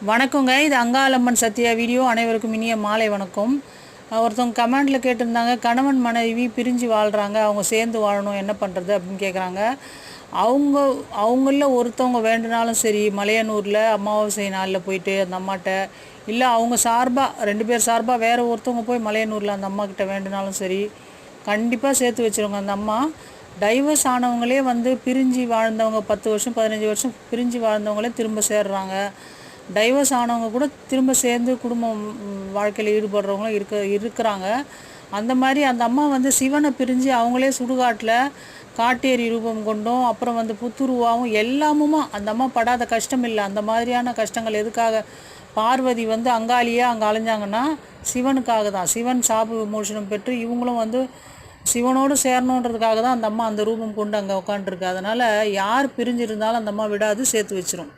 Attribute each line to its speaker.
Speaker 1: வணக்கங்க. இது அங்காளம்மன் சத்யா வீடியோ. அனைவருக்கும் இனிய மாலை வணக்கம். ஒருத்தவங்க கமெண்டில் கேட்டிருந்தாங்க, கணவன் மனைவி பிரிஞ்சு வாழ்கிறாங்க, அவங்க சேர்ந்து வாழணும், என்ன பண்ணுறது அப்படின்னு கேட்குறாங்க. அவங்களில் ஒருத்தவங்க வேண்டுனாலும் சரி, மலையனூரில் அமாவாசை நாளில் போயிட்டு அந்த அம்மாட்ட, இல்லை அவங்க சார்பாக 2 பேர் சார்பாக வேறு ஒருத்தவங்க போய் மலையனூரில் அந்த அம்மாக்கிட்ட வேண்டுனாலும் சரி, கண்டிப்பாக சேர்த்து வச்சுருங்க. அந்த அம்மா டைவர்ஸ் ஆனவங்களே பிரிஞ்சு வாழ்ந்தவங்க 10 வருஷம் 15 வருஷம் பிரிஞ்சு வாழ்ந்தவங்களே திரும்ப சேர்றாங்க. டைவர்ஸ் ஆனவங்க கூட திரும்ப சேர்ந்து குடும்பம் வாழ்க்கையில் ஈடுபடுறவங்களும் இருக்கிறாங்க. அந்த மாதிரி அந்த அம்மா சிவனை பிரிஞ்சு அவங்களே சுடுகாட்டில் காட்டேரி ரூபம் கொண்டும் அப்புறம் புத்துருவாகவும் எல்லாமுமா அந்த அம்மா படாத கஷ்டம் இல்லை. அந்த மாதிரியான கஷ்டங்கள் எதுக்காக? பார்வதி அங்காளியாக அங்கே அலைஞ்சாங்கன்னா சிவனுக்காக தான். சிவன் சாப விமோசனம் பெற்று இவங்களும் சிவனோடு சேரணுன்றதுக்காக தான் அந்த அம்மா அந்த ரூபம் கொண்டு அங்கே உட்காந்துருக்கு. அதனால் யார் பிரிஞ்சிருந்தாலும் அந்த அம்மா விடாது, சேர்த்து வச்சிரும்.